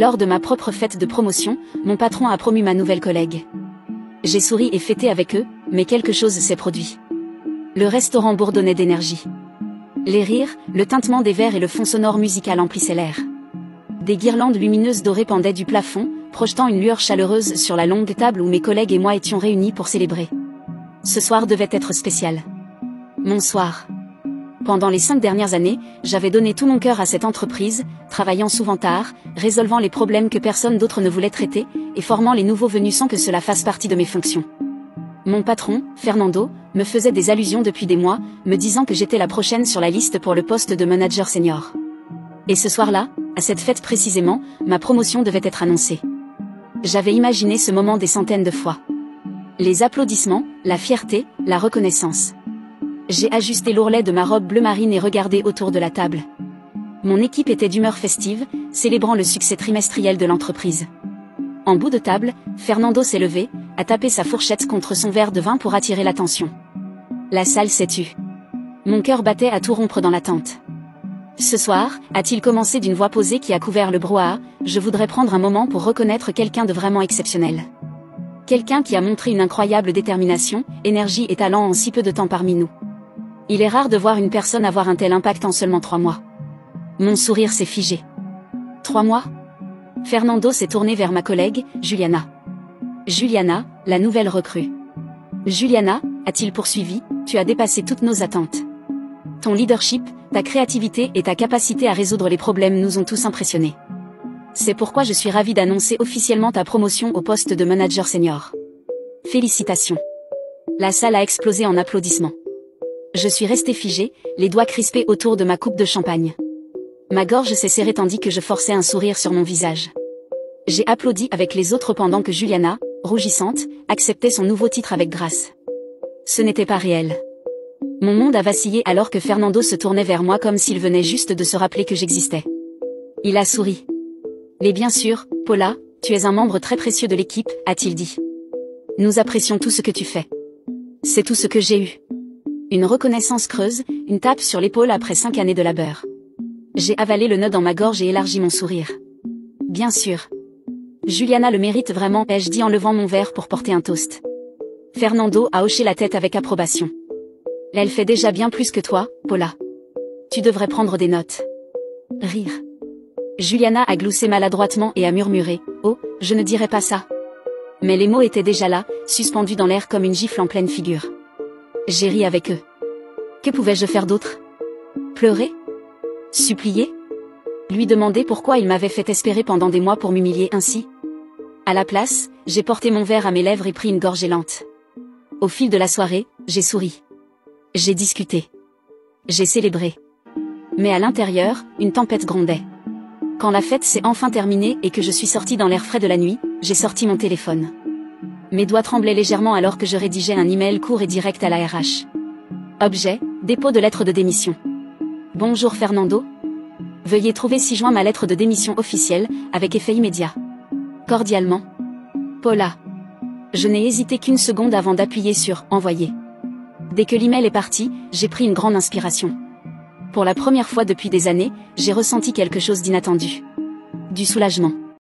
Lors de ma propre fête de promotion, mon patron a promu ma nouvelle collègue. J'ai souri et fêté avec eux, mais quelque chose s'est produit. Le restaurant bourdonnait d'énergie. Les rires, le tintement des verres et le fond sonore musical emplissaient l'air. Des guirlandes lumineuses dorées pendaient du plafond, projetant une lueur chaleureuse sur la longue table où mes collègues et moi étions réunis pour célébrer. Ce soir devait être spécial. Mon soir. Pendant les 5 dernières années, j'avais donné tout mon cœur à cette entreprise, travaillant souvent tard, résolvant les problèmes que personne d'autre ne voulait traiter, et formant les nouveaux venus sans que cela fasse partie de mes fonctions. Mon patron, Fernando, me faisait des allusions depuis des mois, me disant que j'étais la prochaine sur la liste pour le poste de manager senior. Et ce soir-là, à cette fête précisément, ma promotion devait être annoncée. J'avais imaginé ce moment des centaines de fois. Les applaudissements, la fierté, la reconnaissance. J'ai ajusté l'ourlet de ma robe bleu marine et regardé autour de la table. Mon équipe était d'humeur festive, célébrant le succès trimestriel de l'entreprise. En bout de table, Fernando s'est levé, a tapé sa fourchette contre son verre de vin pour attirer l'attention. La salle s'est tue. Mon cœur battait à tout rompre dans l'attente. Ce soir, a-t-il commencé d'une voix posée qui a couvert le brouhaha, je voudrais prendre un moment pour reconnaître quelqu'un de vraiment exceptionnel. Quelqu'un qui a montré une incroyable détermination, énergie et talent en si peu de temps parmi nous. Il est rare de voir une personne avoir un tel impact en seulement 3 mois. Mon sourire s'est figé. 3 mois ? Fernando s'est tourné vers ma collègue, Juliana. Juliana, la nouvelle recrue. Juliana, a-t-il poursuivi, tu as dépassé toutes nos attentes. Ton leadership, ta créativité et ta capacité à résoudre les problèmes nous ont tous impressionnés. C'est pourquoi je suis ravie d'annoncer officiellement ta promotion au poste de manager senior. Félicitations. La salle a explosé en applaudissements. Je suis restée figée, les doigts crispés autour de ma coupe de champagne. Ma gorge s'est serrée tandis que je forçais un sourire sur mon visage. J'ai applaudi avec les autres pendant que Juliana, rougissante, acceptait son nouveau titre avec grâce. Ce n'était pas réel. Mon monde a vacillé alors que Fernando se tournait vers moi comme s'il venait juste de se rappeler que j'existais. Il a souri. Mais bien sûr, Paula, tu es un membre très précieux de l'équipe, a-t-il dit. Nous apprécions tout ce que tu fais. C'est tout ce que j'ai eu. Une reconnaissance creuse, une tape sur l'épaule après 5 années de labeur. J'ai avalé le nœud dans ma gorge et élargi mon sourire. Bien sûr. Juliana le mérite vraiment, ai-je dit en levant mon verre pour porter un toast. Fernando a hoché la tête avec approbation. Elle fait déjà bien plus que toi, Paula. Tu devrais prendre des notes. Rire. Juliana a gloussé maladroitement et a murmuré, « Oh, je ne dirais pas ça. » Mais les mots étaient déjà là, suspendus dans l'air comme une gifle en pleine figure. J'ai ri avec eux. Que pouvais-je faire d'autre? Pleurer? Supplier? Lui demander pourquoi il m'avait fait espérer pendant des mois pour m'humilier ainsi? À la place, j'ai porté mon verre à mes lèvres et pris une gorgée lente. Au fil de la soirée, j'ai souri. J'ai discuté. J'ai célébré. Mais à l'intérieur, une tempête grondait. Quand la fête s'est enfin terminée et que je suis sortie dans l'air frais de la nuit, j'ai sorti mon téléphone. Mes doigts tremblaient légèrement alors que je rédigeais un email court et direct à la RH. Objet, dépôt de lettre de démission. Bonjour Fernando. Veuillez trouver ci-joint ma lettre de démission officielle, avec effet immédiat. Cordialement. Paula. Je n'ai hésité qu'une seconde avant d'appuyer sur « Envoyer ». Dès que l'email est parti, j'ai pris une grande inspiration. Pour la première fois depuis des années, j'ai ressenti quelque chose d'inattendu. Du soulagement.